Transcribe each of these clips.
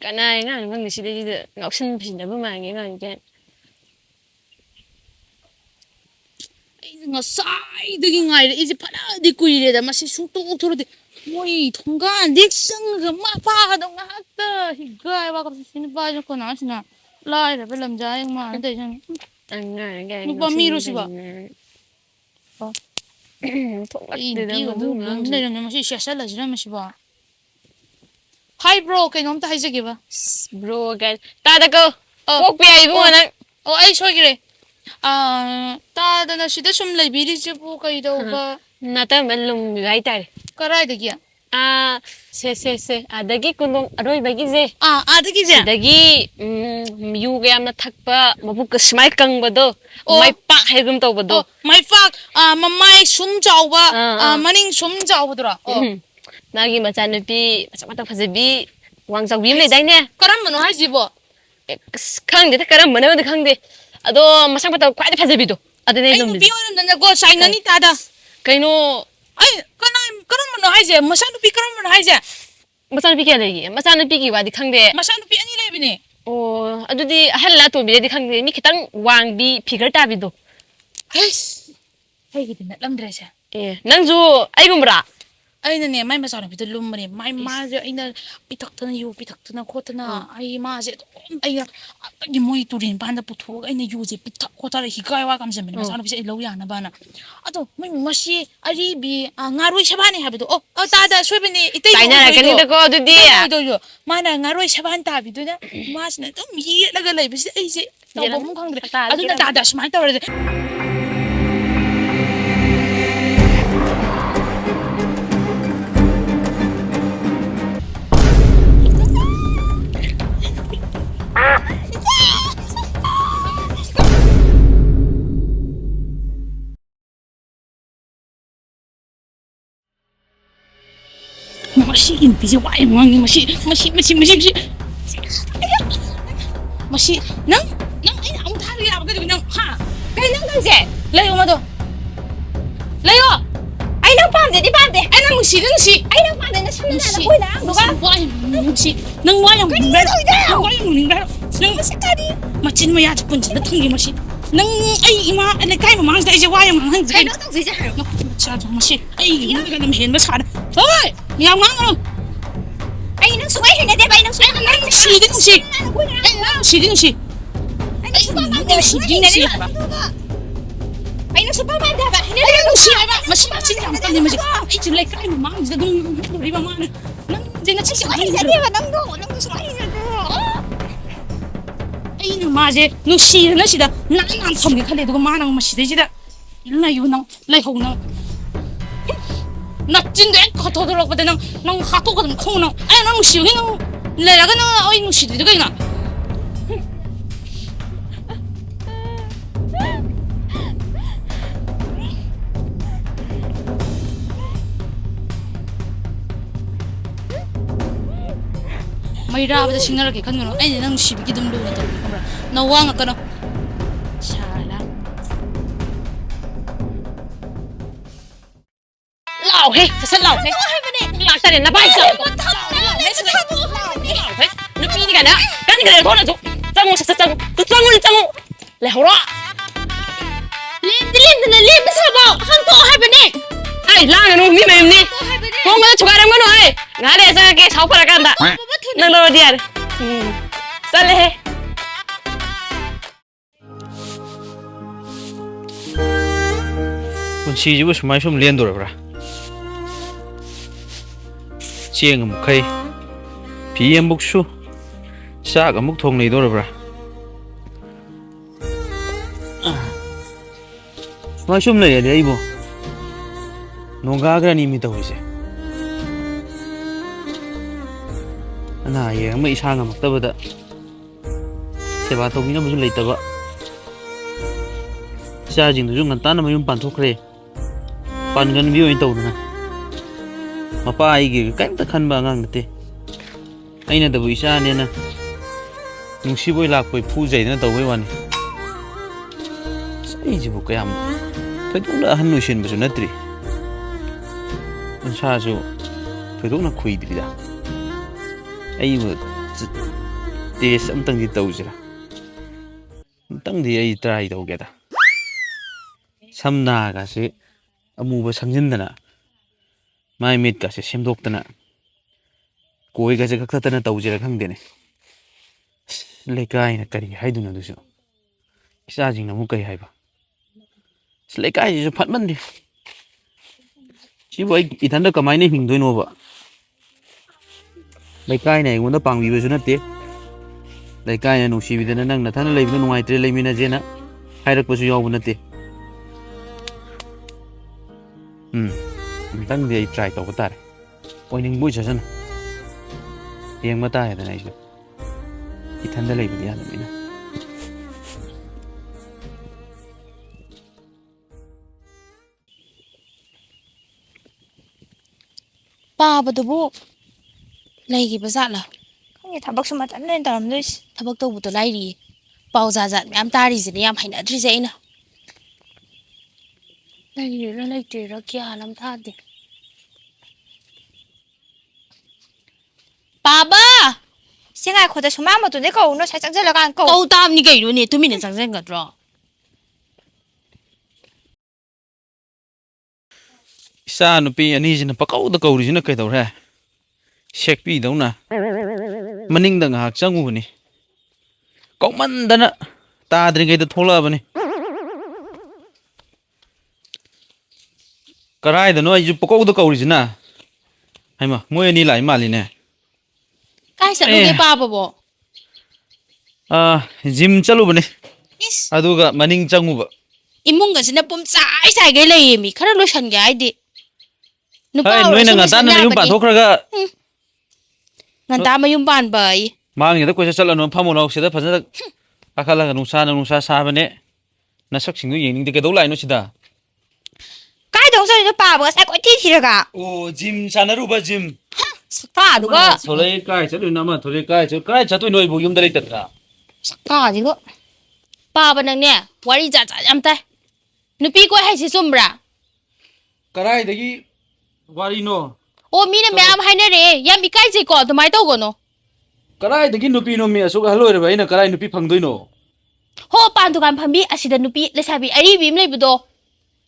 Kanai ngang ngang si đây ngọc sinh thì đã mà nghe ngang cái sai đừng ngay đấy ý phải đi quỳ đấy mà sẽ xuống tụ thôi đấy ôi thằng gà điếc sang cái mà pa đâu ngã tơ thì gai vào cái xin ba cho con nói xin nào lai rồi phải làm trái mà để cho anh ngang cái lúc ba mi rồi xí ba thùng lắc ý từ đi đó cái bu đây là mà sẽ sai là gì đó mà xí ba hi bro cái nhóm ta hay gì ba bro cái ta đã cơ quốc bia ibu anh ai xôi cái ta đã nói chuyện xong lại bị đi chứ bu cái đâu ba na ta mình lùng gái ta cái này được chưa se adagi kunong aroi bagi je adagi je adagi yu ga amna thakpa mabuk smai kang bado mai pa hegum to bado mai pak mamai sum jaw ba maning sum jaw badra nagi macha nupi macha mata phajebi wang jaw bim le dai ne karam mano hai jibo khang de karam mano de khang de ado masang pata kwai phajebi do adene ai nupi oram dana go saina ni ta da kaino ai karam mano hai je masa nupi karam mano hai je masa nupi kya legi masa nupi ki wadi khang de masa nupi ani le bini oh adudi ahal la to bi de khang de mi khitang wang bi figure ta bi do hai gi na lam dresa nangju aigumra ai na ne mai masa nupi to lum mane mai ma je ai na pitak tana yu pitak tana khotana ai ma je ai gi moi tu rin ban da putho ai na yu je pitak khotara hi kai wa kam je mane masa nupi se lo ya na bana ado mai masi ari bi ngaroi sabane ha bido ta da soibini itei taina ra kani da ko adudi do yo mana ngaroi saban ta bido na ma sina dum yi laga lai bi ai je to bom khang dre adu na da smai ta re masih ini bisa wae mangi masih nang ini ang thari apa ke nang ha cái nang nang je layo ma do layo ai nang pam de di pam de ai nang si ai nang pam de na sun na koi na do ka wae nang wae yang ning nang wae yang ning nang masih tadi macin ma ya pun je thang masih nang ai ima le kai ma mang dai je wae yang mang cái nó tao gì chứ cha masih ai nang ka nam hen ma sa oi yang mang ai nang suai hen de bai nang suai nang si ai si ai supa man de si ai nang supa man de ba ai nang si ba masih macin yang kan masih ai je le kai ma mang je dong ri ba ma nang je na chi suai de ba nang do suai de ai nang ma je nu si na si da nan thom ge khale do ma nang ma si de ji da illa yu nang lai ho nang 나찐 내 가더 들어가거든 난 하토거든 콩나 아니 난 시기 난 내가 나 어이 무시들 그게 나 마이라부터 신나게 가는 거는 아니 난 시기 좀 놓는 거 나 왕아 거는 lão he thật lão he lạc ta đến là bay sợ nó phi đi cả nữa cái gì cái này thôi trang ngô sạch trang cứ trang ngô lại hổ đó lên bây giờ bảo không có hai bên này ai lang này nó mi mềm đi không có chụp cái đó rồi ngã để sang cái sáu phần cái đó nâng đâu đi à sao lại con si chứ bớt máy xôm liên rồi ra chiêng một cây phí em múc su xa cả múc thùng này rồi ra máy xôm này để đây bố nó gà cái này mi tao vậy anh này mấy sang à mặc tao vậy sẽ bảo tao nghĩ nó mới lấy tao vậy xa chừng tụi chúng ta nó mới dùng bàn thuốc kề bàn gần biêu anh tàu nữa mà pa ai cái cách ta khăn bà ngang thế anh này tao bị xa nên nè nung si bôi lạc bôi phu dày nó tàu với bạn sai gì bộ cái am phải đúng là hắn nuôi xin mà cho nó tri anh xa rồi phải đúng là khui đi đã ꯑꯩꯕꯨ test ꯑꯝꯇꯪꯗꯤ ꯇꯧꯁꯤꯔꯥ ꯑꯝꯇꯪꯗꯤ ꯑꯩ try ꯇꯧꯒꯦꯗ ꯁꯝꯅꯥꯒꯁꯦ ꯑꯃꯨꯕ ꯁꯪꯖꯤꯟꯗꯅ ꯃꯥꯏ ꯃꯤꯠꯀꯁꯦ ꯁꯦꯝꯗꯣꯛꯇꯅ ꯀꯣꯏꯒꯁꯦ ꯀꯛꯊꯠꯇꯅ ꯇꯧꯁꯤꯔꯥ ꯈꯪꯗꯦꯅꯦ ꯂꯩꯀꯥꯏꯅ ꯀꯔꯤ ꯍꯥꯏꯗꯣꯏꯅꯣ ꯑꯗꯨꯁꯨ ꯏꯆꯥꯁꯤꯡꯅ ꯑꯃꯨꯛ ꯀꯔꯤ ꯍꯥꯏꯕ ꯂꯩꯀꯥꯏꯁꯤꯁꯨ ꯐꯠꯃꯟꯗꯦ ꯁꯤꯕꯨ ꯑꯩ ꯏꯊꯟꯇ ꯀꯃꯥꯏꯅ ꯍꯤꯡꯗꯣꯏꯅꯣꯕ ꯂꯩꯀꯥꯏꯅ ꯑꯩꯉꯣꯟꯗ ꯄꯥꯡꯕꯤꯕꯁꯨ ꯅꯠꯇꯦ ꯂꯩꯀꯥꯏꯅ ꯅꯨꯡꯁꯤꯕꯤꯗꯅ ꯅꯪ ꯅꯊꯟꯇ ꯂꯩꯕꯗ ꯅꯨꯡꯉꯥꯏꯇ꯭ꯔꯦ ꯂꯩꯃꯤꯟꯅꯁꯦꯅ ꯍꯥꯏꯔꯛꯄꯁꯨ ꯌꯥꯎꯕ ꯅꯠꯇꯦ ꯑꯝꯇꯪꯗꯤ ꯑꯩ ꯇ꯭ꯔꯥꯏ ꯇꯧꯕ ꯇꯥꯔꯦ ꯑꯣꯏꯅꯤꯡꯕ ꯑꯣꯏꯖꯁꯅꯨ ꯌꯦꯡꯕ ꯇꯥꯔꯦꯗꯅ ꯑꯩꯁꯨ ꯏꯊꯟꯇ ꯂꯩꯕꯗꯤ ꯌꯥꯗꯕꯅꯤꯅ ꯄꯥꯕꯗꯨꯕꯨ ꯂꯩꯈꯤꯕ ꯖꯥꯠꯂꯥ ꯈꯪꯉꯦ ꯊꯕꯛꯁꯨ ꯃꯇꯝ ꯂꯣꯏꯅ ꯇꯧꯔꯝꯗꯣꯏꯁꯤ ꯊꯕꯛ ꯇꯧꯕꯗꯣ ꯂꯥꯏꯔꯤꯌꯦ ꯄꯥꯎ ꯖꯥꯠ ꯖꯥꯠ ꯃꯌꯥꯝ ꯇꯥꯔꯤꯁꯤꯅꯦ ꯌꯥꯝ ꯍꯩꯅꯗ꯭ꯔꯤꯁꯦ ꯑꯩꯅ ꯂꯩꯔꯤꯔꯥ ꯂꯩꯇ꯭ꯔꯤꯔꯥ ꯒ꯭ꯌꯥꯟ ꯑꯃ ꯇꯥꯗꯦ ꯄꯥꯕ ꯁꯤ ꯉꯥꯏꯈꯣꯗ ꯁꯨꯃꯥꯡ ꯃꯇꯣꯟꯗꯩ ꯀꯧꯅꯣ ꯁꯥꯏ ꯆꯪꯁꯤꯜꯂꯀꯥꯟ ꯀꯧ ꯇꯥꯕꯅꯤ ꯀꯩꯅꯣꯅꯦ ꯇꯨꯃꯤꯟꯅ ꯆꯪꯁꯤꯟꯒꯗ꯭ꯔꯣ ꯏꯆꯥ ꯅꯨꯄꯤ ꯑꯅꯤꯁꯤꯅ ꯄꯀꯧꯗ ꯀꯧꯔꯤꯁꯤꯅ ꯀꯩꯗꯧꯔꯦ ꯁꯦꯛꯄꯤꯗꯧꯅ ꯃꯅꯤꯡꯗ ꯉꯥꯏꯍꯥꯛ ꯆꯪꯉꯨꯕꯅꯤ ꯀꯧꯃꯟꯗꯅ ꯇꯥꯗ꯭ꯔꯤꯉꯩꯗ ꯊꯣꯛꯂꯛꯑꯕꯅꯤ ꯀꯔꯥꯏꯗꯅꯣ ꯑꯩꯁꯨ ꯄꯀꯧꯗ ꯀꯧꯔꯤꯁꯤꯅ ꯍꯩꯃꯥ ꯃꯣꯏ ꯑꯅꯤ ꯂꯥꯛꯏ ꯃꯥꯜꯂꯤꯅꯦ ꯀꯥꯏ ꯆꯠꯂꯨꯒꯦ ꯄꯥꯕꯕꯣ ꯖꯤꯝ ꯆꯠꯂꯨꯕꯅꯤ ꯏꯁ ꯑꯗꯨꯒ ꯃꯅꯤꯡ ꯆꯪꯉꯨꯕ ꯏꯃꯨꯡꯒꯁꯤꯅ ꯄꯨꯝꯆꯥꯏ ꯆꯥꯏꯒꯩ ꯂꯩꯌꯦ ꯃꯤ ꯈꯔ ꯂꯣꯏꯁꯟꯒꯦ ꯍꯥꯏꯗꯤ ꯅꯨꯄꯥ ꯍꯣꯏ ꯅꯣꯏꯅ ꯑꯣꯏꯔꯁꯨ ꯂꯣꯏꯁꯟ ꯉꯟꯇꯥꯅ ꯅꯌꯨꯝ ꯌꯥꯕꯅꯤ ꯄꯥꯟꯊꯣꯛꯈ꯭ꯔꯒ ꯉꯟꯇꯥ ꯃꯌꯨꯝ ꯄꯥꯟꯕ ꯑꯩ ꯃꯥꯡꯉꯦꯗ ꯀꯣꯏꯆꯠ ꯆꯠꯂꯅꯨ ꯐꯝꯃꯨ ꯁꯤꯗ ꯐꯖꯅ ꯀꯥꯈꯠꯂꯒ ꯅꯨꯡꯁꯥ ꯁꯥꯕꯅꯦ ꯅꯁꯛꯁꯤꯡꯗꯨ ꯌꯦꯡꯅꯤꯡꯗꯦ ꯀꯩꯗꯧ ꯂꯥꯛꯏꯅꯣ ꯁꯤꯗ ꯀꯥꯏꯗ ꯆꯠꯂꯤꯅꯣ ꯄꯥꯕ ꯉꯁꯥꯏ ꯀꯣꯏꯊꯤ ꯊꯤꯔꯒ ꯑꯣ ꯖꯤꯝ ꯁꯥꯟꯅꯔꯨꯕ ꯖꯤꯝ ꯁꯛꯇꯥꯗꯨꯒ ꯊꯣꯛꯂꯛꯏ ꯀꯥꯏ ꯆꯠꯂꯨꯏꯅꯣ ꯑꯃ ꯊꯣꯛꯂꯛꯏ ꯀꯥꯏ ꯆꯠꯇꯣꯏꯅꯣ ꯑꯩꯕꯨ ꯌꯨꯝꯗ ꯂꯩꯇꯗ꯭ꯔꯥ ꯁꯛꯇꯥꯁꯤꯒ ꯄꯥꯕ ꯅꯪꯅꯦ ꯋꯥꯔꯤ ꯖꯥꯠ ꯖꯥꯠ ꯌꯥꯝ ꯇꯥꯏ ꯅꯨꯄꯤ ꯀꯣꯏ ꯍꯥꯏꯁꯤ ꯆꯨꯝꯕ꯭ꯔꯥ ꯀꯔꯥꯏꯗꯒꯤ ꯋꯥꯔꯤꯅꯣ ꯑꯣ ꯃꯤꯅ ꯆꯠꯂꯣ ꯃꯌꯥꯝ ꯍꯥꯏꯅꯔꯛꯑꯦ ꯌꯥꯝ ꯏꯀꯥꯏꯖꯩꯀꯣ ꯑꯗꯨꯃꯥꯏꯅ ꯇꯧꯒꯅꯣ ꯀꯗꯥꯏꯗꯒꯤ ꯅꯨꯄꯤꯅꯣꯃꯤ ꯑꯁꯨꯛ ꯑꯍꯜ ꯑꯣꯏꯔꯕ ꯑꯩꯅ ꯀꯗꯥꯏ ꯅꯨꯄꯤ ꯐꯪꯗꯣꯏꯅꯣ ꯍꯣ ꯄꯥꯟ ꯗꯨꯀꯥꯟ ꯐꯝꯕꯤ ꯑꯁꯤꯗ ꯅꯨꯄꯤ ꯂꯩꯁꯥꯕꯤ ꯑꯔꯤꯕꯤ ꯑꯃ ꯂꯩꯕꯗꯣ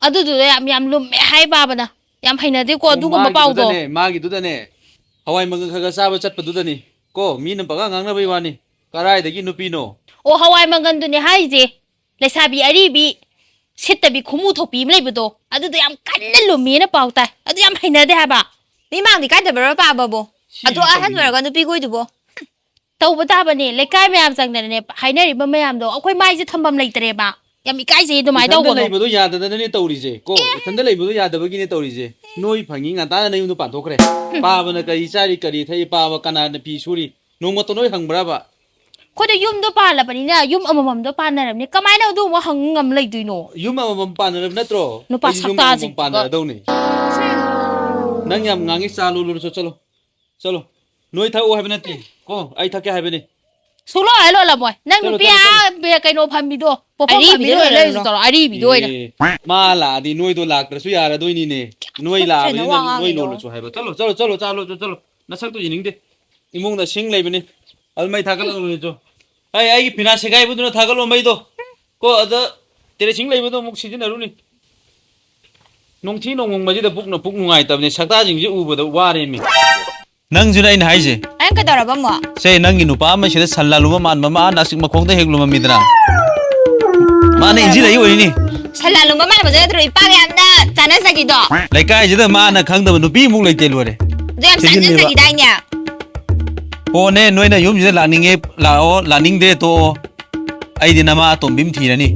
ꯑꯗꯨꯗꯨꯗ ꯌꯥꯝ ꯂꯨꯝꯃꯦ ꯍꯥꯏ ꯄꯥꯕꯅ ꯌꯥꯝ ꯍꯩꯅꯗꯦꯀꯣ ꯑꯣ ꯑꯗꯨꯒꯨꯝꯕ ꯄꯥꯎꯗꯣ ꯃꯥꯒꯤꯗꯨꯗꯅꯦ ꯍꯋꯥꯏ ꯃꯪꯒꯜ ꯈꯔ ꯆꯥꯕ ꯆꯠꯄꯗꯨꯗꯅꯤ ꯀꯣ ꯃꯤꯅ ꯄꯉꯥꯡ ꯉꯥꯡꯅꯕꯩ ꯋꯥꯅꯤ ꯀꯗꯥꯏꯗꯒꯤ ꯅꯨꯄꯤꯅꯣ ꯑꯣ ꯍꯋꯥꯏ ꯃꯪꯒꯟꯗꯨꯅꯦ ꯍꯥꯏꯁꯦ ꯂꯩꯁꯥꯕꯤ ꯑꯔꯤꯕꯤ ꯁꯤꯠꯇꯕꯤ ꯈꯨꯃꯨ ꯊꯣꯛꯄꯤ ꯑꯃ ꯂꯩꯕꯗꯣ ꯑꯗꯨꯗꯣ ꯌꯥꯝ ꯀꯟꯅ ꯂꯨꯝꯃꯦꯅ ꯄꯥꯎ ꯇꯥꯏ ꯑꯗꯨ ꯌꯥꯝ ꯍꯩꯅꯗꯦ ꯍꯥꯏꯕ ꯃꯤꯃꯥꯡꯗꯤ ꯀꯥꯏꯗꯕ꯭ꯔꯣ ꯄꯥꯕꯕꯣ ꯑꯗꯣ ꯁꯤꯁꯨ ꯑꯍꯟ ꯇꯧꯏꯅꯦ ꯑꯣꯏꯔꯒ ꯅꯨꯄꯤ ꯀꯣꯏꯗꯨꯕꯣ ꯇꯧꯕ ꯇꯥꯕꯅꯦ ꯂꯩꯀꯥꯏ ꯃꯌꯥꯝ ꯆꯪꯗꯅꯅꯦ ꯍꯥꯏꯅꯔꯤꯕ ꯃꯌꯥꯝꯗꯣ ꯑꯩꯈꯣꯏ ꯃꯥꯏꯁꯦ ꯊꯝꯐꯝ ꯂꯩꯇ꯭ꯔꯦꯕ ꯌꯥꯝ ꯏꯀꯥꯏꯖꯩ ꯑꯗꯨꯃꯥꯏꯅ ꯏꯊꯟꯗ ꯇꯧꯒꯅꯣ ꯂꯩꯕꯗꯣ ꯌꯥꯗꯗꯅꯅꯦ ꯇꯧꯔꯤꯁꯦ ꯀꯣ ꯏꯊꯟꯗ ꯂꯩꯕꯗꯣ ꯌꯥꯗꯕꯒꯤꯅꯦ ꯇꯧꯔꯤꯁꯦ ꯅꯣꯏ ꯐꯪꯉꯤ ꯉꯟꯇꯥꯅ ꯅꯌꯨꯝꯗꯣ ꯄꯥꯟꯊꯣꯛꯈ꯭ꯔꯦ ꯄꯥꯕꯅ ꯀꯔꯤ ꯆꯥꯔꯤ ꯀꯔꯤ ꯊꯛꯏ ꯄꯥꯕ ꯀꯅꯥꯅ ꯐꯤ ꯁꯨꯔꯤ ꯅꯣꯡꯃꯇ ꯅꯣꯏ ꯍꯪꯕ꯭ꯔꯕ ꯑꯩꯈꯣꯏꯗ ꯌꯨꯝꯗꯣ ꯄꯥꯜꯂꯕꯅꯤꯅ ꯌꯨꯝ ꯑꯃꯃꯝꯗꯣ ꯄꯥꯟꯅꯔꯕꯅꯤ ꯀꯃꯥꯏꯅ ꯑꯗꯨꯒꯨꯝꯕ ꯍꯪ ꯉꯝ ꯂꯩꯗꯣꯏꯅꯣ ꯌꯨꯝ ꯑꯃꯃꯝ ꯄꯥꯟꯅꯔꯕ ꯅꯠꯇ꯭ꯔꯣ ꯅꯨꯄꯥ ꯑꯩꯁꯨ ꯌꯨꯝ ꯑꯃꯃꯝ ꯁꯛꯇꯥꯁꯤꯡꯗꯨꯒ ꯄꯥꯟꯅꯔꯗꯧꯅꯤ ꯅꯪ ꯌꯥꯝ ꯉꯥꯡꯉꯤ ꯆꯥ ꯂꯣꯜꯂꯨꯔꯣ ꯆꯠꯂꯣ ꯅꯣꯏ ꯊꯛꯑꯣ ꯍꯥꯏꯕ ꯅꯠꯇꯦ ꯀꯣ ꯑꯩ ꯊꯛꯀꯦ ꯍꯥꯏꯕꯅꯤ ꯁꯨꯛꯂꯣꯏ ꯂꯣꯜꯂꯝꯃꯣꯏ ꯅꯪ ꯆꯠꯂꯣ ꯅꯨꯄꯤ ꯆꯠꯂꯣ ꯆꯠꯂꯣ ꯀꯩꯅꯣ ꯐꯝꯕꯤꯗꯣ ꯄꯣꯠꯐꯝ ꯑꯔꯤꯕꯤꯗ ꯐꯝꯕꯤꯗꯣ ꯑꯣꯏꯅ ꯂꯩꯔꯁꯨ ꯂꯩꯔꯨꯔꯣ ꯇꯧꯔꯣ ꯑꯔꯤꯕꯤꯗꯣ ꯑꯣꯏꯅ ꯃꯥ ꯂꯥꯛꯑꯗꯤ ꯅꯣꯏꯗꯣ ꯂꯥꯛꯇ꯭ꯔꯁꯨ ꯌꯥꯔꯗꯣꯏꯅꯤꯅꯦ ꯅꯣꯏ ꯐꯠꯇ꯭ꯔꯦꯅ ꯂꯥꯛꯑꯕꯅꯤꯅ ꯋꯥ ꯅꯣꯏ ꯉꯥꯡꯉꯤꯗꯣ ꯂꯣꯜꯂꯁꯨ ꯍꯥꯏꯕ ꯆꯠꯂꯣ ꯅꯁꯛꯇꯣ ꯌꯦꯡꯅꯤꯡꯗꯦ ꯏꯃꯨꯡꯗ ꯁꯤꯡ ꯂꯩꯕꯅꯤ ꯑꯗꯨ ꯃꯩ ꯊꯥꯒꯠꯂꯛꯂꯨꯆꯣ ꯑꯩꯒꯤ ꯐꯤꯅꯥ ꯁꯦꯒꯥꯏꯕꯗꯨꯅ ꯊꯥꯒꯠꯂꯣ ꯃꯩꯗꯣ ꯀꯣ ꯑꯗ ꯇꯦꯔꯦꯁꯤꯡ ꯂꯩꯕꯗꯣ ꯑꯃꯨꯛ ꯁꯤꯖꯤꯟꯅꯔꯨꯅꯤ ꯅꯣꯡꯊꯤ ꯅꯣꯡꯃꯪꯕꯁꯤꯗ ꯄꯨꯛ ꯅꯨꯡꯉꯥꯏꯇꯕꯅꯦ ꯁꯛꯇꯥꯁꯤꯡꯁꯤ ꯎꯕꯗ ꯋꯥꯔꯦꯃꯤ ꯅꯪꯁꯨꯅꯦ ꯑꯩꯅ ꯍꯥꯏꯁꯦ ꯑꯩꯅ ꯀꯩꯗꯧꯔꯕ ꯑꯃꯨꯛ ꯁꯦ ꯅꯪꯒꯤ ꯅꯨꯄꯥ ꯑꯃ ꯁꯤꯗ ꯁꯟ ꯂꯥꯂꯨꯕ ꯃꯥꯟꯕ ꯃꯥ ꯅꯥꯁꯤꯛ ꯃꯈꯣꯡꯗ ꯍꯦꯛ ꯂꯨꯃꯝꯃꯤꯗꯅ ꯃꯥꯅ ꯏꯟꯁꯤꯜꯂꯛꯏ ꯑꯣꯏꯅꯤ ꯁꯜꯂꯥꯂꯨꯝꯕ ꯃꯥꯟꯕꯗ ꯅꯠꯇ꯭ꯔꯣ ꯏꯄꯥꯒ ꯌꯥꯝꯅ ꯆꯥꯟꯅꯖꯈꯤꯗꯣ ꯂꯩꯀꯥꯏꯁꯤꯗ ꯃꯥꯅ ꯈꯪꯗꯕ ꯅꯨꯄꯤꯃꯨꯛ ꯂꯩꯇꯦ ꯂꯣꯏꯔꯦ ꯑꯗꯨ ꯌꯥꯝ ꯊꯤꯖꯤꯜꯂꯦꯕ ꯆꯥꯟꯅꯖꯈꯤꯗꯥꯏꯅꯦ ꯍꯣꯅꯦ ꯅꯣꯏꯅ ꯌꯨꯝꯁꯤꯗ ꯂꯥꯛꯅꯤꯡꯉꯦ ꯂꯥꯛꯑꯣ ꯂꯥꯛꯅꯤꯡꯗꯦ ꯇꯣꯛꯑꯣ ꯑꯩꯗꯤ ꯅꯃꯥ ꯑꯇꯣꯝꯕꯤ ꯑꯃ ꯊꯤꯔꯅꯤ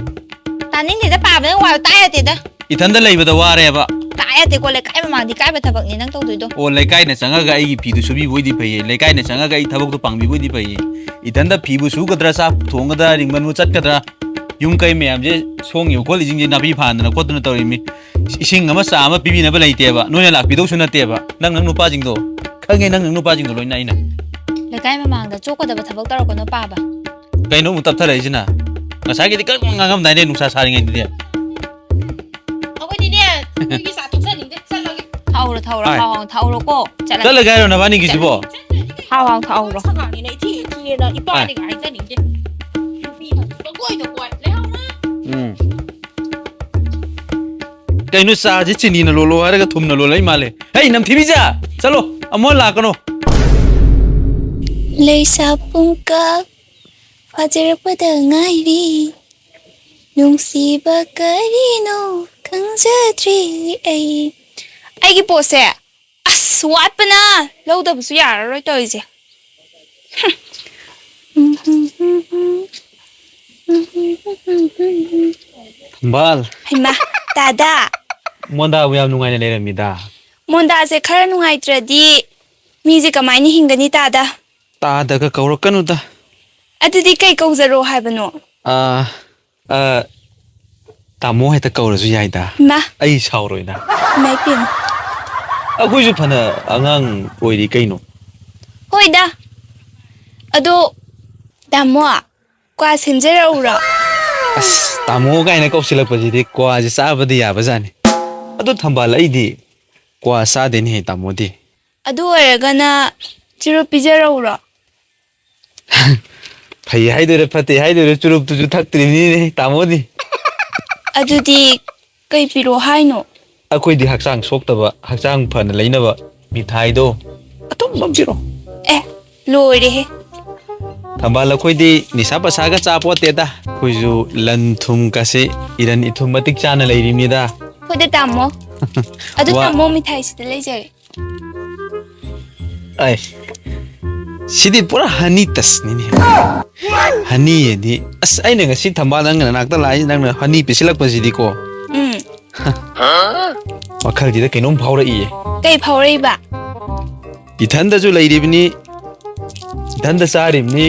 ꯇꯥꯅꯤꯡꯗꯦꯗ ꯄꯥꯕ ꯅꯪ ꯋꯥ ꯇꯥ ꯌꯥꯗꯦꯗ ꯏꯊꯟꯗ ꯂꯩꯕꯗ ꯋꯥꯔꯦꯕ ꯇꯥ ꯌꯥꯗꯦꯀꯣ ꯂꯩꯀꯥꯏ ꯃꯃꯥꯡꯗꯤ ꯀꯥꯏꯕ ꯊꯕꯛꯅꯤ ꯅꯪ ꯇꯧꯗꯣꯏꯗꯣ ꯑꯣ ꯂꯩꯀꯥꯏꯅ ꯆꯪꯉꯒ ꯑꯩꯒꯤ ꯐꯤꯗꯨ ꯁꯨꯕꯤꯕꯣꯏꯗꯤ ꯐꯩꯌꯦ ꯂꯩꯀꯥꯏꯅ ꯆꯪꯉꯒ ꯑꯩ ꯊꯕꯛꯇꯣ ꯄꯥꯡꯕꯤꯕꯣꯏꯗꯤ ꯐꯩꯌꯦ ꯏꯊꯟꯗ ꯐꯤꯕꯨ ꯁꯨꯒꯗ꯭ꯔꯥ ꯆꯥꯛ ꯊꯣꯡꯒꯗ꯭ꯔꯥ ꯔꯤꯡꯕꯟꯕꯨ ꯆꯠꯀꯗ꯭ꯔꯥ ꯌꯨꯝ ꯀꯩ ꯃꯌꯥꯝꯁꯦ ꯁꯣꯡꯉꯤꯕ ꯈꯣꯠꯂꯤꯁꯤꯡꯁꯦ ꯅꯥꯄꯤ ꯐꯥꯟꯗꯅ ꯈꯣꯠꯇꯅ ꯇꯧꯔꯤꯃꯤ ꯏꯁꯤꯡ ꯑꯃ ꯆꯥ ꯑꯃ ꯄꯤꯕꯤꯅꯕ ꯂꯩꯇꯦꯕ ꯅꯣꯏꯅ ꯂꯥꯛꯄꯤꯗꯧꯁꯨ ꯅꯠꯇꯦꯕ ꯅꯪ ꯅꯨꯄꯥꯁꯤꯡꯗꯣ ꯈꯪꯉꯦ ꯅꯪ ꯅꯨꯄꯥꯁꯤꯡꯗꯣ ꯂꯣꯏꯅ ꯑꯩꯅ ꯂꯩꯀꯥꯏ ꯃꯃꯥꯡꯗ ꯆꯣꯛꯀꯗꯕ ꯊꯕꯛ ꯇꯧꯔꯛꯀꯅꯣ ꯄꯥꯕ ꯀꯩꯅꯣ ꯑꯃꯨꯛ ꯇꯞꯊꯔꯛꯏꯁꯤꯅ ꯉꯁꯥꯏꯒꯤꯗꯤ ꯀꯔꯝ ꯉꯥꯡꯉꯝꯗꯥꯏꯅꯦ ꯅꯨꯡꯁꯥ ꯁꯥꯔꯤꯉꯩꯗꯗꯤ ꯑꯩꯈꯣꯏꯗꯤꯅꯦ ꯅꯣꯏꯒꯤ ꯆꯥ ꯊꯛꯆꯅꯤꯡꯗꯦ ꯆꯠꯂꯒꯦ ꯊꯧꯔꯣ ꯍꯥꯏ ꯊꯧꯔꯣꯀꯣ ꯆꯠꯂꯒꯦ ꯍꯥꯏꯔꯣ ꯅꯕꯥꯅꯤꯒꯤꯁꯤꯕꯣ 好好好了。 상황이네 뒤에는 이빨이가 아니잖니 이제 꼬이도 꼬이 내가 Kainu sa ji chini na lolo har ga thum na lolo lai male. Hey nam thibi ja. Chalo amol la kano. Leisa pungka fajar pada ngairi nungsiba karino kangjadri ai ꯑꯩꯒꯤ ꯄꯣꯠꯁꯦ ꯑꯁ ꯋꯥꯠꯄꯅ ꯂꯧꯗꯕꯁꯨ ꯌꯥꯔꯔꯣꯏ ꯇꯧꯔꯤꯁꯦ Bal ꯍꯩꯃꯥ ꯗꯥꯗꯥ monda bu yam nungai na leramida. ꯃꯣꯟꯗꯥꯁꯦ ꯈꯔ ꯅꯨꯡꯉꯥꯏꯇ꯭ꯔꯗꯤ ꯃꯤꯁꯦ ꯀꯃꯥꯏꯅ ꯍꯤꯡꯒꯅꯤ ꯇꯥꯗ Ta daga kaurakanu da. ꯑꯗꯨꯗꯤ ꯀꯩ ꯀꯧꯖꯔꯣ ꯍꯥꯏꯕꯅꯣ Tamo heta kaurasu yaida. ꯃꯥ Ai sauroida. ꯃꯥꯏꯄꯦꯝ Akoisu phana angang oiri kaino. ꯍꯣꯏꯗ ꯑꯗꯣ ꯇꯥꯃꯣ ꯀ꯭ꯋꯥ ꯁꯦꯝꯖꯔꯛꯎꯔꯣ As tamo kaina kausilakpajidi kwa ji sabadi yabajani. Ado thambal aidi kwa sa deni he tamo di. ꯑꯗꯨ ꯑꯣꯏꯔꯒꯅ ꯆꯨꯔꯨꯞ ꯄꯤꯖꯔꯛꯎꯔꯣ Phai haidore phate haidore churup tu thaktrimi ne tamo di. ꯑꯗꯨꯗꯤ ꯀꯩ ꯄꯤꯔꯣ ꯍꯥꯏꯅꯣ Akoidi hakchang soktaba hakchang phana leinaba mithai do atom bamjiro. ꯑꯦ ꯂꯣꯏꯔꯦꯍꯦ Thambal akoidi nisa pasaga chapote da. Koisu lan thum kase iran ithum matik chana leirimni da. ꯍꯣꯏꯗ ꯇꯥꯃꯣ ꯑꯗꯨ ꯋꯥ- ꯇꯥꯃꯣ ꯃꯤꯊꯥꯏꯁꯤꯗ ꯂꯩꯖꯔꯦ Ai. Sidi pura honey tas ni. Honey di as aina ngasi thambal nang nakta lai nang honey pisilak pasidi ko. Wakhal jida kainom phaura iye. ꯀꯩ ꯐꯥꯎꯔꯛꯏꯕ Ithanda ju leiribni. Ithanda saribni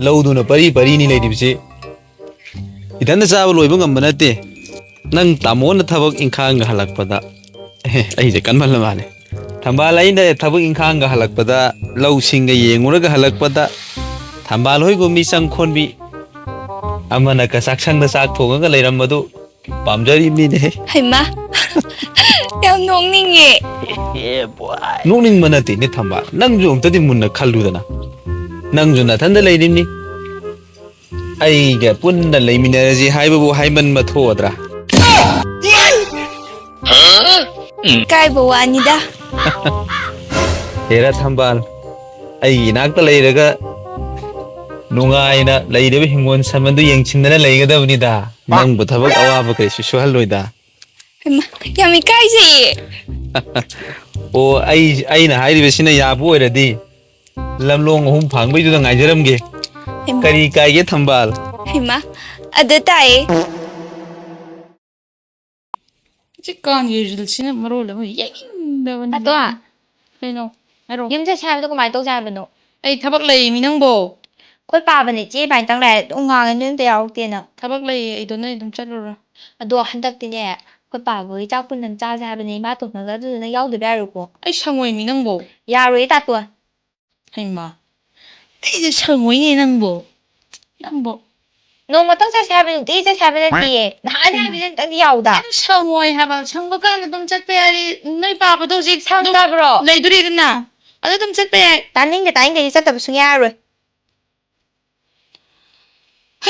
lauduna pari pari ni leiribsi. Ithanda sabu loiba ngamba nate. Nang tamona thabak inkhang halakpada. Ai je kanmal mane. Thambal aina thabak inkhang halakpada lau singa yenguraga halakpada. Thambal hoi gumi sang khonbi. Amana ka saksang da sak thogaga leiramadu pamjaribni ne. ꯍꯩꯃꯥ ꯌꯥꯝ ꯅꯣꯛꯅꯤꯡꯉꯦ Nungning manati ni thambal. Nangju amtadi munna khalludana. Nangju na thanda leirimni. Ai ga punna leiminaraji haibabu haiman mathodra. ꯀꯥꯏꯕ ꯋꯥꯅꯤꯗ Hera thambal. Ai inakta leiraga nungaina leirebe hingon samandu yengchindana leigadabni da. Nangbu thabak awaba kaisu suhalloida. ꯍꯩꯃꯥ ꯌꯥꯝ ꯏꯀꯥꯏꯖꯩꯌꯦ O ai na hairibesina yabu oiradi. Lamlong ahum phangbai juda ngaijaramge. ꯍꯩꯃꯥ Kari kaige thambal. ꯍꯩꯃꯥ ꯑꯗ ꯇꯥꯏꯌꯦ ꯍꯧꯖꯤꯛꯀꯥꯟꯒꯤ ꯔꯤꯜꯁꯤꯅ ꯃꯔꯣꯜ ꯑꯃ ꯌꯦꯡꯅꯤꯡꯗꯕꯅꯤ ꯑꯗꯣ ꯀꯩꯅꯣ ꯍꯥꯏꯔꯣ ꯌꯨꯝ ꯆꯠꯁꯦ ꯍꯥꯏꯕꯗꯣ ꯀꯃꯥꯏꯅ ꯇꯧꯁꯦ ꯍꯥꯏꯕꯅꯣ ꯑꯩ ꯊꯕꯛ ꯂꯩꯃꯤ ꯅꯪꯕꯣ ꯑꯩꯈꯣꯏ ꯄꯥꯕꯅꯦ ꯆꯦ ꯏꯕꯥꯅꯤꯇꯪ ꯂꯩꯔꯦ ꯑꯗꯨꯝ ꯉꯥꯡꯉꯦ ꯅꯣꯏ ꯑꯝꯇ ꯌꯥꯎꯔꯛꯇꯦꯅ ꯊꯕꯛ ꯂꯩꯌꯦ ꯑꯩꯗꯣ ꯅꯣꯏ ꯑꯗꯨꯝ ꯆꯠꯂꯨꯔꯣ ꯑꯗꯣ ꯍꯟꯗꯛꯇꯤꯅꯦ ꯑꯩꯈꯣꯏ ꯄꯥꯕꯒꯤ ꯆꯥꯛ ꯄꯨꯟꯅ ꯆꯥꯁꯦ ꯍꯥꯏꯕꯅꯦ ꯏꯃꯥ ꯇꯣꯟꯅꯒ ꯑꯗꯨꯗꯨꯅ ꯌꯥꯎꯗꯕ ꯌꯥꯔꯣꯏꯀꯣ ꯑꯩ ꯁꯪꯉꯣꯏꯃꯤ ꯅꯪꯕꯣ ꯌꯥꯔꯣꯏꯌꯦ ꯇꯥꯇꯣꯟ ꯍꯩꯃꯥ ꯑꯩꯗꯤ ꯁꯪꯉꯣꯏꯅꯦ ꯅꯪꯕꯣ ꯅꯣꯡꯃꯇꯪ ꯆꯠꯁꯦ ꯍꯥꯏꯕ ꯅꯨꯡꯇꯤꯒꯤ ꯆꯠꯁꯦ ꯍꯥꯏꯕ ꯅꯠꯇꯤꯌꯦ ꯅꯍꯥꯟ ꯍꯥꯏꯕꯗ ꯅꯪꯗꯤ ꯌꯥꯎꯗ ꯑꯩꯗꯣ ꯁꯪꯉꯣꯏ ꯍꯥꯏꯕ ꯁꯪꯕ ꯀꯥꯟꯗ ꯑꯗꯨꯝ ꯆꯠꯄ ꯌꯥꯏ ꯅꯣꯏ ꯄꯥꯕꯗꯣ ꯍꯧꯖꯤꯛ ꯁꯪꯗꯕ꯭ꯔꯣ ꯂꯩꯗꯣꯔꯤꯗꯅ ꯑꯗꯨ ꯑꯗꯨꯝ ꯆꯠꯄ ꯌꯥꯏ ꯇꯥꯅꯤꯡꯗꯦ ꯆꯠꯇꯕ ꯁꯨꯡꯌꯥ ꯌꯥꯔꯣꯏ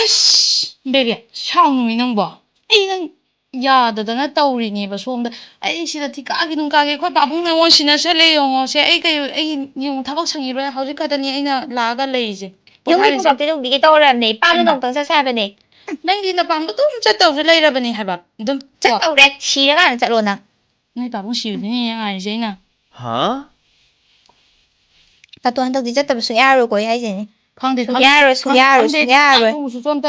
ꯑꯁ ꯕꯦꯕꯤ ꯁꯥꯎꯅꯨꯃꯤ ꯅꯪꯕꯣ ꯑꯩ ꯅꯪ ꯌꯥꯗꯗꯅ ꯇꯧꯔꯤꯅꯦꯕ ꯁꯣꯝꯗ ꯑꯩ ꯁꯤꯗ ꯊꯤꯀꯥꯒꯤ ꯅꯨꯡꯀꯥꯒꯤ ꯑꯩꯈꯣꯏ ꯄꯥꯕꯨꯡ ꯅꯉꯣꯟ ꯁꯤꯟꯅꯁꯜꯂꯦ ꯌꯦꯡꯉꯣ ꯁꯦ ꯑꯩ ꯌꯦꯡꯉꯣ ꯊꯕꯛ ꯁꯪꯉꯤꯔꯣꯏ ꯍꯧꯖꯤꯛ ꯈꯛꯇꯅꯤ ꯑꯩꯅ ꯂꯥꯛꯑꯒ ꯂꯩꯔꯤꯁꯦ ꯌꯨꯝꯒꯤ ꯄꯣꯊꯥꯔꯤꯁꯦ ꯊꯕꯛꯇꯤ ꯅꯨꯡꯇꯤꯒꯤ ꯇꯧꯔꯕꯅꯦ ꯏꯄꯥꯝꯗ ꯅꯣꯡꯇꯪ ꯆꯠꯁꯦ ꯍꯥꯏꯕꯅꯦ ꯅꯪꯒꯤ ꯅꯄꯥꯝꯗꯣ ꯑꯗꯨꯝ ꯆꯠꯇꯧꯁꯨ ꯂꯩꯔꯕꯅꯦ ꯍꯥꯏꯕ ꯑꯗꯨꯝ ꯆꯠꯇꯧꯔꯦ ꯁꯤꯔꯀꯥꯟꯗ ꯆꯠꯂꯣ ꯅꯪ ꯅꯣꯏ ꯄꯥꯕꯨꯡ ꯁꯤꯕꯗꯨꯅꯦ ꯉꯥꯏꯔꯤꯁꯦ ꯑꯩꯅ Huh? ꯇꯥꯇꯣꯟ ꯍꯟꯗꯛꯇꯤ ꯆꯠꯇꯕ ꯁꯨꯡꯌꯥ ꯌꯥꯔꯣꯏꯀꯣ ꯑꯩ ꯍꯥꯏꯁꯤꯅꯤ ꯈꯪꯗꯦ ꯁꯨꯡꯌꯥ ꯌꯥꯔꯣꯏ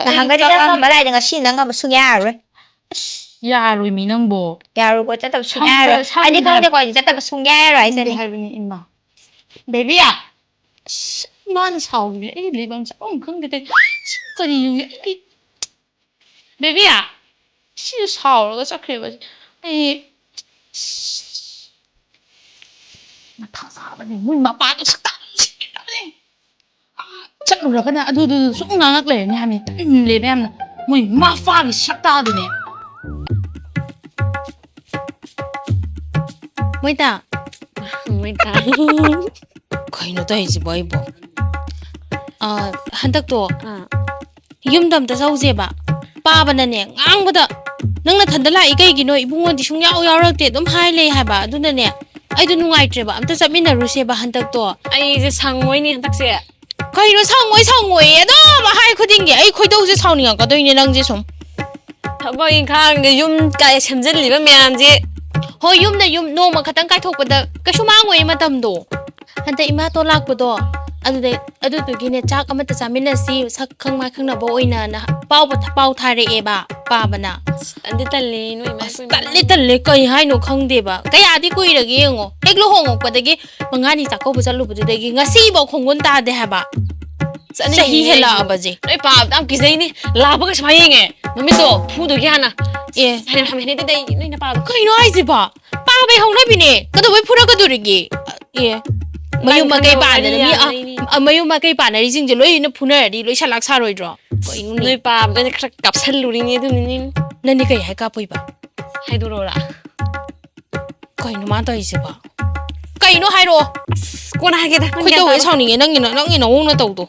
ꯅꯍꯥꯟꯒꯗꯤ ꯅꯪ ꯉꯝꯕ ꯂꯥꯏꯗ ꯉꯁꯤ ꯅꯪ ꯉꯝꯕ ꯁꯨꯡꯌꯥ ꯌꯥꯔꯣꯏ ꯌꯥꯔꯣꯏꯃꯤ ꯅꯪꯕꯣ ꯌꯥꯔꯣꯏꯀꯣ ꯆꯠꯇꯕ ꯁꯨꯡꯌꯥ ꯌꯥꯔꯣꯏ ꯑꯩꯗꯤ ꯈꯪꯗꯦꯀꯣ ꯑꯩꯗꯤ ꯆꯠꯇꯕ ꯁꯨꯡꯌꯥ ꯌꯥꯔꯣꯏ ꯈꯪꯗꯦ ꯍꯥꯏꯁꯤꯅꯤ ꯍꯥꯏꯕꯅꯤ ꯏꯃꯥ ꯕꯦꯕꯤ ꯑꯁ ꯃꯥꯅ ꯁꯥꯎꯕꯅꯦ ꯑꯩ ꯂꯩꯐꯝ ꯆꯥꯐꯝ ꯈꯪꯗꯦ ꯀꯔꯤꯅꯣ ꯑꯩ ꯕꯦꯕꯤ ꯁꯤꯁꯨ ꯁꯥꯎꯔꯒ ꯆꯠꯈ꯭ꯔꯦꯕ ꯑꯩ ꯃꯊꯥ ꯁꯥꯕꯅꯦ ꯃꯣꯏ ꯃꯄꯥꯗꯣ ꯁꯛꯇꯥꯕꯅꯦ ꯆꯠꯂꯨꯔꯒꯅ ꯑꯗꯨꯗꯨ ꯁꯨꯝ ꯉꯥꯡꯉꯛ ꯂꯩꯔꯅꯤ ꯍꯥꯏꯕꯅꯤ ꯇꯜꯂꯦꯕ ꯌꯥꯝꯅ ꯃꯣꯏ ꯃꯄꯥꯒꯤ ꯁꯛꯇꯥꯗꯨꯅꯦ Moita. Moita. Kayno tayo si boy bo. Hantak to. Yum dam ta sauze ba. Paba na ne ngang bada. Nang na thandala ikay gino ibungon di sung yaw rakte dum hai le ha ba. Aduna ne. Ay do nungai tre ba. Amta sabina ruse ba hantak to. Ai je sangoi ni hantak se. Kayno sangoi edo ma hai khuding ge ai khoidau je sauni ga doi ne nang je som. Thabo in khang de yum kai semjel li ba myam je. Hoi yum na yum no ma khatang kai thok pada kasu mangoi matam do. Hanta ima to lak do. Adu gine chak amata samina si sak khang ma khang na bo oina na pau thare e ba pa bana Andi talle no ima talle kai hai no khang de ba kaya di kui ra ge ngo tek lo hong pa de ge mangani ta ko bu chalu bu de ge ngasi bo khongun ta de ha ba sahi hela ba je noi pa dam ki zai ni la ba ka sai nge mami to fu do kya na hai ham ne de dai noi na pa kai no ai ji ba pa be hong na bi ne ka do be phura ka do ri ge mayu ma kai pa na mi mayu ma kai pa na ri jing je loi na phuna ri loi salak sa roi dro kai nu noi pa da ne khra kap sal lu ri ni du ni na ni kai hai ka poi ba hai du ro la kai nu ma to ise ba kai nu hai ro ko na ha ge da kai do we chang ni nang ni na wong na to do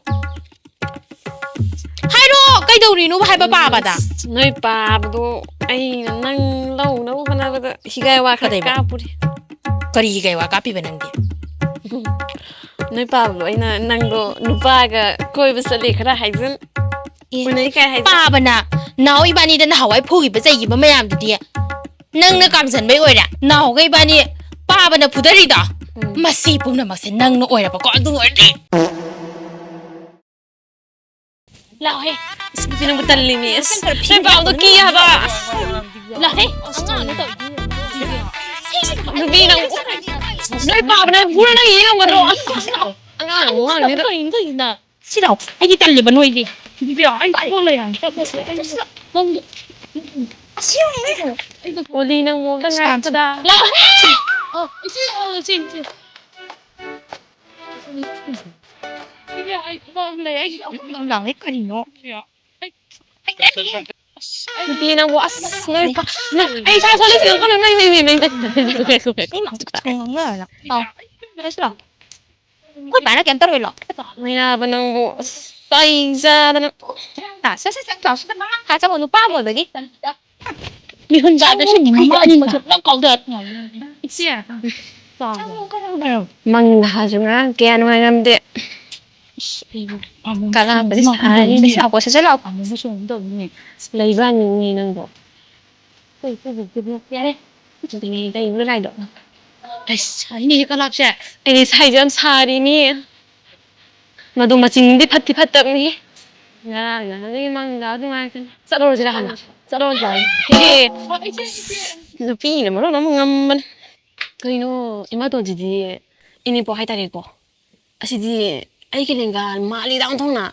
hai ro kai do ri nu hai ba ba da noi pa do ai nang lau na ko na ba higai wa kha ka puri kari higai wa ka pi ba nang de noi pa lo ai na nang do nupa ga koi ba sale khara hai jin unai kai hai pa ba na naw i ba ni da na hawai phu gi ba zai gi ba mayam di nang na kam san bai oi ra naw gai ba ni pa ba na phudari da masi pum na mak se nang no oi ra ba ko adu oi di lao he Pinang butal ni es. Saya bawa tu kia ba. lao he Pinang. Noi pa na pura na iya ngaro. Ang ang ni na siraw ai di tal le ba noi di bi bi ai ko le yang mong Oli nang mo da nga tada. lao he sin ai bom le ai lang ai cái nó Pinang was. Noi pa. Ay sa sa le ko na nai. ngờ là đấy là các bạn nó kèm tới rồi lọ May na ba nang mo. Tay sa na. sẽ trò sẽ hai trăm một ba một rồi đi mi hun ba da shin ma ni ma chok lang kong de sia Mang na jung nga kaya no ngam de. Kala ba sa đi học của sẽ là Lấy ba ni nang do. Tôi ya de. Tôi dai nu lai do. ai sai ni ka lap se Ini sai jam sari ni. Madu macing di phatti phattak ni. Ya, ni mang da tu mang. Sa ro jira hana. Sa ro jai. He. Lu pi na mo na ngam man. Kai no ima to ji di. Ini po hai tari ko. Asi di ai ke lenga mali dang thong na.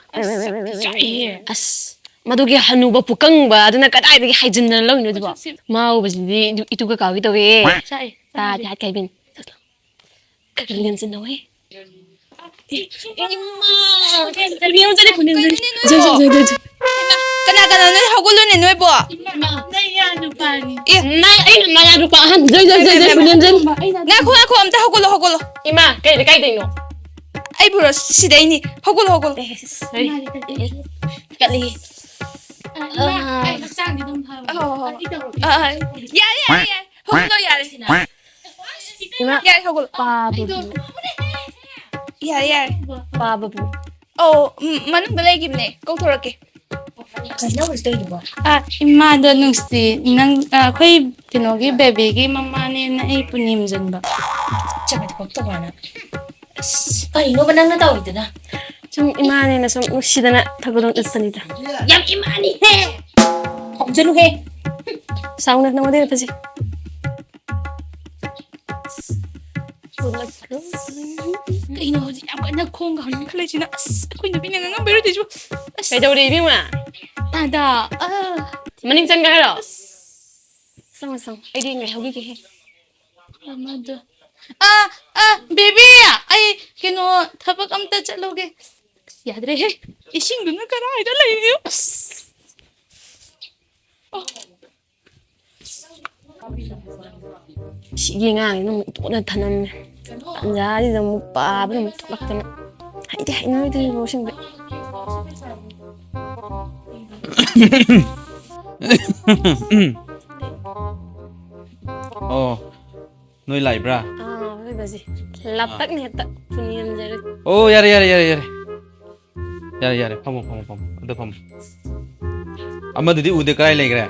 As madu ge hanu ba pukang ba aduna kadai de hai jin na lo ni ba. Mau ba ji di itu ka ka wi to we. sai Ta di hat kai bin. Kalian senoi. Kalian jadi punya cái này nó học luôn này nuôi bò naya rupaan. Jai punya jen. nè khu ông ta học luôn Ima, kai deh no. ai bữa xí đấy nè học luôn Kali. dạ học luôn dạ Ima, dạ học luôn babu. dạ Babu. mà nó bên đây kìm nè câu thua kì imada nusi nang khoi tinogi baby gi mama ne na ai punim jan ba chama ko to bana ai no banang na taw ita na Zum imani na som usida na tagulong istanita. yam imani he hom janu he Sauna na mo din pa si. ai no ji am kana khong ga han khle china khoi na binang ngam beru teju Kay daw di ma. tada Maning chan ka hero. Sang. Ay di ngai hogi ke. amada baby ai kino thabak amta chaloge yad re he ising dun kara ida lai yo Sige nga, ito na tanam. Anjali na mo pa, ba na tulak ka na. Hay na ito yung siyempre. Oh, noy lại bra. Cái bà gì? Lắp tắt này tắt. Phun nhiên ra đấy. Oh, yare. Pamo. Ada pamo. Amma dudi ude kai lai gra.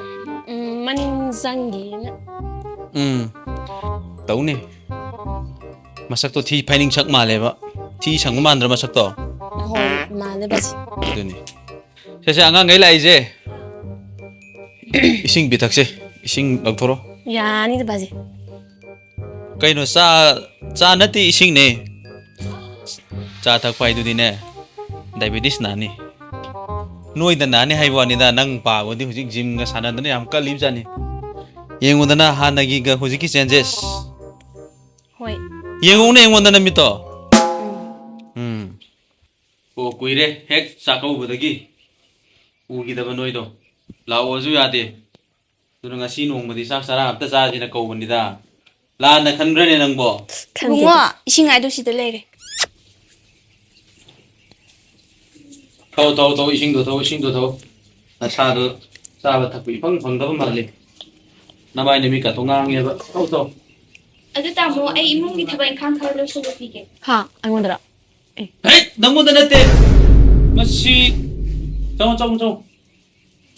Maning zangi na. Tau ne. Masak to thi phaining sak ma le ba. Thi sang ma mandra masak to. Hoi, mà đấy bà gì? Du ne. Se anga ngai lai je. Ising bitak se. Ising lag thoro. Ya, ni bà gì? Kai no sa nati ising ne. Cha thak pai du di ne. Diabetes na ni. Noi da na ni hai wa ni da nang pa go di hujik gym ga sana da ne am ka lim jani. Yengu da na ha na gi ga hujik ki changes. Hoi. Yengu ne yengu da na mi to. O kuire hek sa ka u da gi. U gi da ba noi do. La o ju ya de. Du nga si nong ma di sak sara apta sa ji na ko ban di da. La na khan re ne nang bo. 붕어 이싱 아저씨들 내래 Thâu ising do thâu. Na sa ba thak pi phang da ba ma le. Na mai ne mi ka to ngang ye ba. Thâu. 아주 따모 애 이몽이 타바인 칸카로 소고피게 Ha, anh muốn ra. Hey, nang mo da na te. Masi. Chong.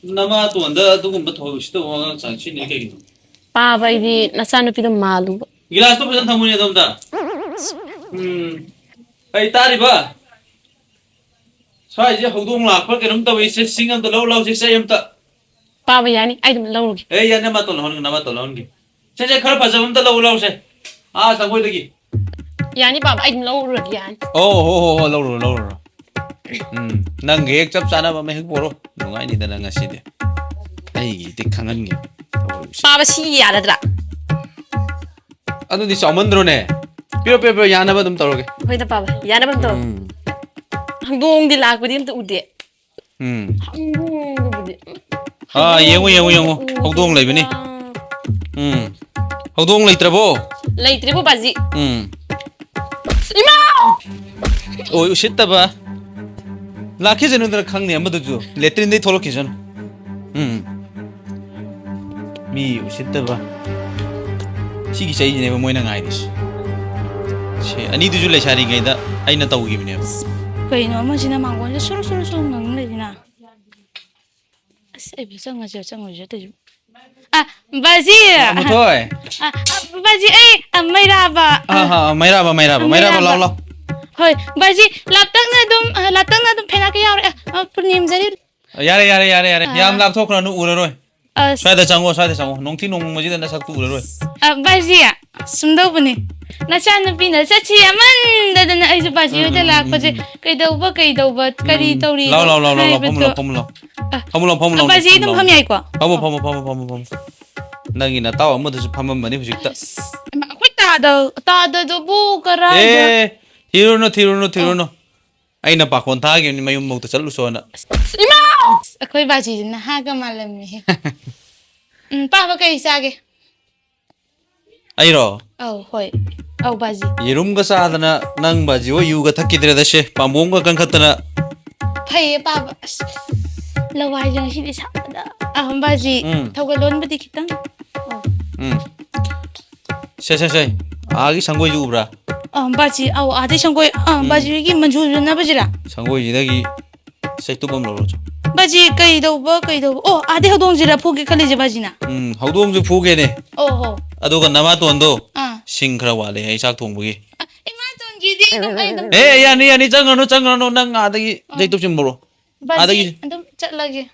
Nama to anda du gum ba tho shi to wa sang chi ne ke gi. Pa vậy thì nó sao nó bị đâm mà luôn. Gilas to pesan thamu ne dom da. Ai ta ri ba. Sai je hodong lak phal ke ram ta wi se singam to lo se sai am ta. Pa vậy yani, ai đâm lâu rồi. Hey, ya na ma to lon gi. Se khar pa jam ta lo se. A sang goi de gi. Yani pa ai đâm lâu rồi yani. Oh, lâu rồi. Nang ge chap sana ba me hek boro. Ngai ni da na ngasi de. Ai gi te khangan ge. Pa ba si ya da. Adu di samandro ne. Pio ya na ba dum taro ge. Hoi da pa ba. Ya na ba to. Hang dong di lak ba di ta ude. Hang dong di. Yengu. Hodong lai ba ni. Hodong lai trabo. Lai tribo ba ji. Ima! Oh, shit ta ba. Lakhe jenu dra khang ne amadu ju. Letrin dei tholo ki jan. Mi shit ta ba. Sigi sai ne ba moina ngai dis. Che ani du ju le shari gai da aina tau gi ne. 그이노 엄마지나 망고는 수루수루 먹는데나. 세비 정어져 되죠. 아, 바지. Muthoi. 바지 에이, 마이라바. Mairaba lau. Hoi, baji laptang na dum phena ke yaure. Punim jari. Yare. Yam lap thok na nu ura roi. Sai da chango. Nongthi nong maji da na sak tu ura roi. Baji ya, sumdo buni. Na chan pina sachi aman da na ai baji da lak paje kai dauba kari tauri. Lau. Pamlo. Baji dum pham yai ko. Pam. Nangi na taw amadu su phamam mani hujikta. Khoi ta do bu kara. Thiruno. Aina pa kon tha ge ni mayum mo ta chalu so na. Ima! Khoi baji na ha ga malam ni. Pa ba kai sa ge. Ai ro. Oh, hoi. Oh, baji. Yerum ga sa dana nang baji wo yu ga thakidre da she pambong ga kan khatana. Phai pa ba. Lawai jang si di sa da. Baji. Thogalon ba di kitang. Se. Agi sangoi ju bra. Baji, ade sangoi. Baji gi manju na bajira. Sangoi ji da gi sai tu bam lo ro. Baji kai do ba. Oh, ade hodong jira phoge khali je baji na. Hodong ju phuge ne. Oh. Ado ga nama ton do. Sing khra wa le ai sak thong bu gi. Ima ton ji di dum ai dum. Yani changano nang adagi jaitu sim boro. Baji, dum chat lagi.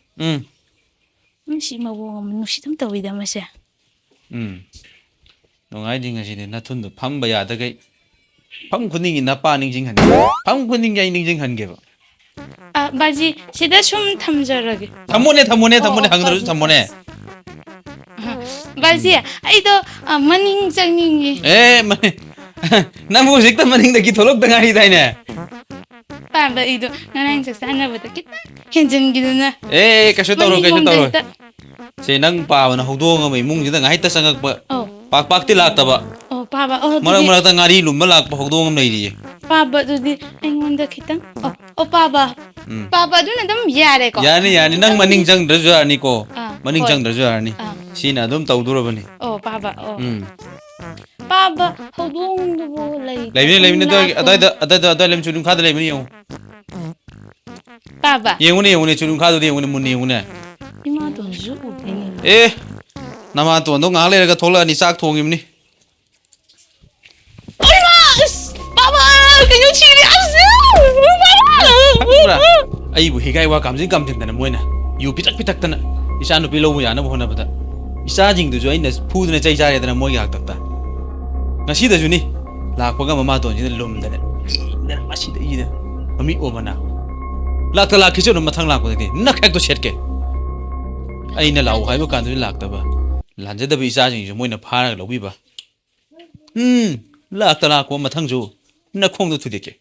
Si ma wo nu si dum tawi da ma se. Nongai ding asi ne na thun do pham ba ya da gai. Pham khuning na pa ning jing han. Pham khuning gai ning jing han ge ba. Baji, sida sum thamjarage. Thamone hangdru thamone. Baji, ai do maning changning. Na music ta maning da ki tholok da ngai dai ne. Pa ba ido nanang saksana ba ta kit. Henjin giduna. Kasu tawro. Se nang pa na hodong mai mung ji da ngai ta sangak ba. ꯄꯥꯛꯇꯤ ꯂꯥꯛꯇꯕ ꯑꯣ ꯄꯥꯕ ꯑꯣ ꯃꯔꯛ ꯑꯗꯨꯗꯤ ꯃꯔꯛꯇ ꯉꯥꯔꯤ ꯂꯨꯝꯕ ꯂꯥꯛꯄ ꯍꯧꯗꯣꯡ ꯑꯃ ꯂꯩꯔꯤꯌꯦ ꯄꯥꯕ ꯑꯗꯨꯗꯤ ꯑꯩꯉꯣꯟꯗ ꯈꯤꯇꯪ ꯑꯣ ꯄꯥꯕ ꯄꯥꯕ ꯑꯗꯨꯅ ꯑꯗꯨꯝ ꯌꯥꯔꯦꯀꯣ ꯌꯥꯔꯅꯤ ꯅꯪ ꯃꯅꯤꯡ ꯆꯪꯗ꯭ꯔꯁꯨ ꯌꯥꯔꯅꯤꯀꯣ ꯃꯅꯤꯡ ꯍꯣꯏ ꯆꯪꯗ꯭ꯔꯁꯨ ꯌꯥꯔꯅꯤ ꯁꯤꯅ ꯑꯗꯨꯝ ꯇꯧꯗꯣꯔꯕꯅꯤ ꯑꯣ ꯄꯥꯕ ꯑꯣ ꯄꯥꯕ ꯍꯧꯗꯣꯡꯗꯨꯕꯨ ꯂꯩꯇ꯭ꯔꯣ ꯂꯩꯕꯅꯤ ꯅꯥꯀꯣꯡ ꯑꯗꯥꯏ ꯂꯩꯕꯅꯤ ꯆꯨꯔꯨꯝꯈꯥꯗ ꯂꯩꯕꯅꯤ ꯌꯦꯡꯉꯨ ꯄꯥꯕ ꯌꯦꯡꯉꯨꯅꯦ ꯆꯨꯔꯨꯝꯈꯥꯗꯨꯗ ꯌꯦꯡꯉꯨꯅꯦ ꯃꯨꯟꯅ ꯌꯦꯡꯉꯨꯅꯦ ꯏꯃꯥꯇꯣꯟꯁꯨ ꯎꯗꯦꯅꯦ ꯑꯦ ꯅꯃꯥꯇꯣꯟꯗꯣ ꯉꯥꯏꯍꯥꯛ ꯂꯩꯔꯒ ꯊꯣꯛꯂꯛꯑꯅꯤ ꯆꯥꯛ ꯊꯣꯡꯉꯤꯕꯅꯤ ꯄꯥꯕ ꯀꯩꯅꯣ ꯁꯤꯔꯦ ꯈꯪꯕ꯭ꯔꯥ ꯑꯩꯕꯨ ꯍꯤꯒꯥꯏ ꯋꯥ ꯀꯥꯝꯖꯤꯟ ꯀꯥꯝꯖꯤꯟꯗꯅ ꯃꯣꯏꯅ ꯌꯨ ꯄꯤꯊꯛꯇꯅ ꯏꯆꯥ ꯅꯨꯄꯤ ꯂꯧꯕ ꯌꯥꯅꯕ ꯍꯣꯠꯅꯕꯗ ꯏꯆꯥꯁꯤꯡꯗꯨꯁꯨ ꯑꯩꯅ ꯐꯨꯗꯅ ꯆꯩ ꯆꯥꯔꯦꯗꯅ ꯃꯣꯏꯒꯤ ꯍꯥꯛꯇꯛꯇ ꯉꯁꯤꯗꯁꯨꯅꯤ ꯂꯥꯛꯄꯒ ꯃꯃꯥꯇꯣꯟꯁꯤꯅ ꯂꯨꯝꯗꯅ ꯏꯗꯅ ꯃꯁꯤꯗ ꯏꯗꯅ ꯃꯃꯤꯠ ꯑꯣꯃꯅ ꯂꯥꯛꯈꯤꯁꯅꯨ ꯃꯊꯪ ꯂꯥꯛꯄꯗꯗꯤ ꯅꯛ ꯍꯦꯛꯇ ꯁꯦꯠꯀꯦ ꯑꯩꯅ ꯂꯥꯛꯑꯣ ꯍꯥꯏꯕ ꯀꯥꯟꯗꯁꯨ ꯂꯥꯛꯇꯕ ꯂꯥꯟꯖꯗꯕ ꯏꯆꯥꯁꯤꯡꯁꯨ ꯃꯣꯏꯅ ꯐꯥꯔꯒ ꯂꯧꯕꯤꯕ ꯂꯥꯛꯄ ꯃꯊꯪꯁꯨ ꯅꯈꯣꯡꯗꯣ ꯊꯨꯗꯦꯛꯀꯦ